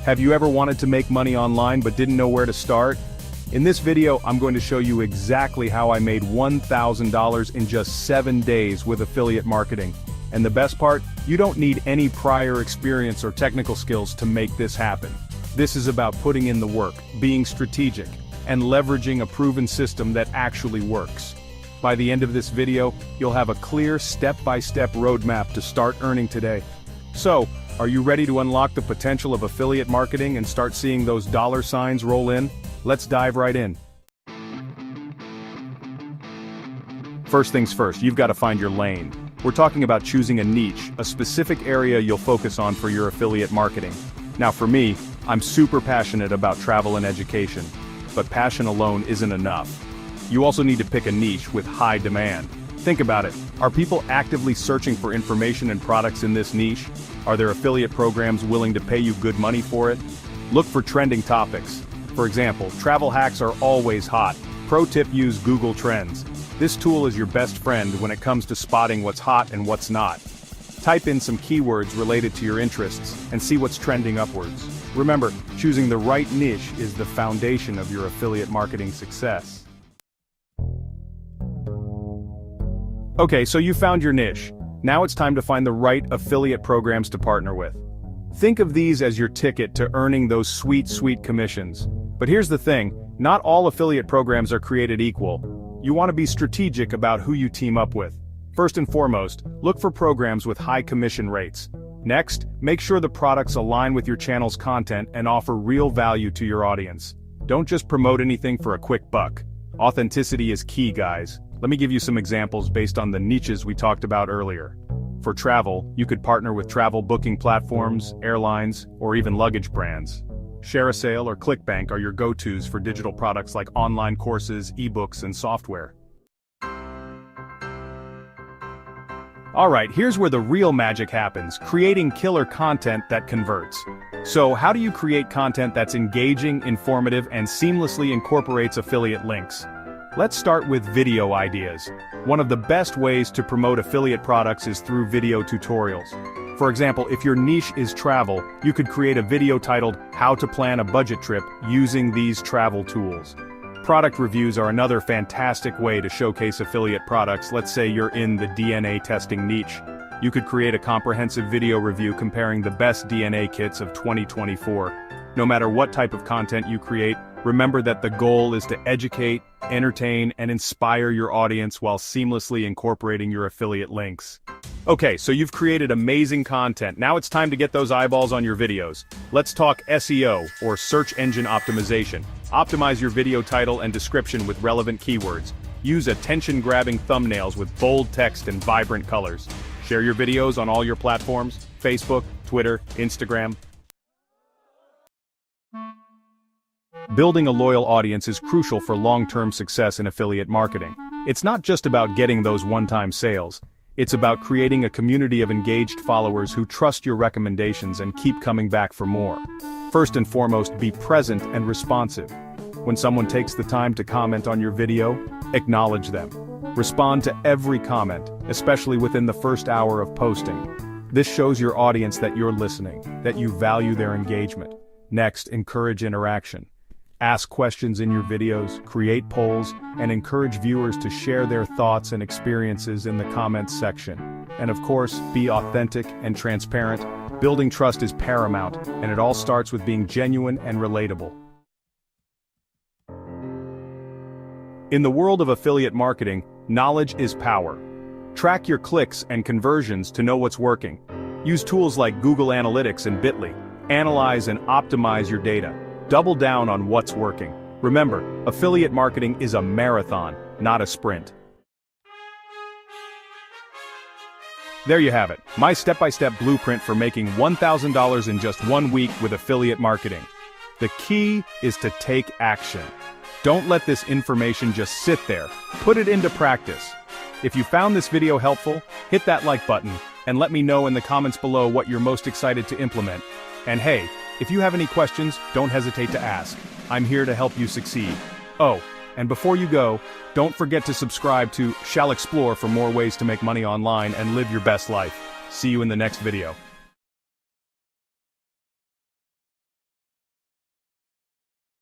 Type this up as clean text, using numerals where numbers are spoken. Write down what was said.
Have you ever wanted to make money online but didn't know where to start? In this video, I'm going to show you exactly how I made $1,000 in just 7 days with affiliate marketing. And the best part, you don't need any prior experience or technical skills to make this happen. This is about putting in the work, being strategic, and leveraging a proven system that actually works. By the end of this video, you'll have a clear step-by-step roadmap to start earning today. So, are you ready to unlock the potential of affiliate marketing and start seeing those dollar signs roll in? Let's dive right in. First things first, you've got to find your lane. We're talking about choosing a niche, a specific area you'll focus on for your affiliate marketing. Now for me, I'm super passionate about travel and education, but passion alone isn't enough. You also need to pick a niche with high demand. Think about it, are people actively searching for information and products in this niche? Are there affiliate programs willing to pay you good money for it? Look for trending topics. For example, travel hacks are always hot. Pro tip: use Google Trends. This tool is your best friend when it comes to spotting what's hot and what's not. Type in some keywords related to your interests and see what's trending upwards. Remember, choosing the right niche is the foundation of your affiliate marketing success. Okay, so you found your niche. Now it's time to find the right affiliate programs to partner with. Think of these as your ticket to earning those sweet commissions. But here's the thing, not all affiliate programs are created equal. You want to be strategic about who you team up with. First and foremost, look for programs with high commission rates. Next, make sure the products align with your channel's content and offer real value to your audience. Don't just promote anything for a quick buck. Authenticity is key, guys. Let me give you some examples based on the niches we talked about earlier. For travel, you could partner with travel booking platforms, airlines, or even luggage brands. ShareASale or ClickBank are your go-tos for digital products like online courses, ebooks, and software. Alright, here's where the real magic happens, creating killer content that converts. So, how do you create content that's engaging, informative, and seamlessly incorporates affiliate links? Let's start with video ideas. One of the best ways to promote affiliate products is through video tutorials. For example, if your niche is travel, you could create a video titled "How to Plan a Budget Trip" using these travel tools. Product reviews are another fantastic way to showcase affiliate products. Let's say you're in the DNA testing niche. You could create a comprehensive video review comparing the best DNA kits of 2024. No matter what type of content you create, remember that the goal is to educate, entertain, and inspire your audience while seamlessly incorporating your affiliate links. Okay, so you've created amazing content. Now it's time to get those eyeballs on your videos. Let's talk SEO, or search engine optimization. Optimize your video title and description with relevant keywords. Use attention-grabbing thumbnails with bold text and vibrant colors. Share your videos on all your platforms: Facebook, Twitter, Instagram. Building a loyal audience is crucial for long-term success in affiliate marketing. It's not just about getting those one-time sales. It's about creating a community of engaged followers who trust your recommendations and keep coming back for more. First and foremost, be present and responsive. When someone takes the time to comment on your video, acknowledge them. Respond to every comment, especially within the first hour of posting. This shows your audience that you're listening, that you value their engagement. Next, encourage interaction. Ask questions in your videos, create polls, and encourage viewers to share their thoughts and experiences in the comments section. And of course, be authentic and transparent. Building trust is paramount, and it all starts with being genuine and relatable. In the world of affiliate marketing, knowledge is power. Track your clicks and conversions to know what's working. Use tools like Google Analytics and Bitly. Analyze and optimize your data. Double down on what's working. Remember, affiliate marketing is a marathon, not a sprint. There you have it, my step-by-step blueprint for making $1,000 in just 1 week with affiliate marketing. The key is to take action. Don't let this information just sit there. Put it into practice. If you found this video helpful, hit that like button, and let me know in the comments below what you're most excited to implement. And hey, if you have any questions, don't hesitate to ask. I'm here to help you succeed. Oh, and before you go, don't forget to subscribe to Shall Explore for more ways to make money online and live your best life. See you in the next video.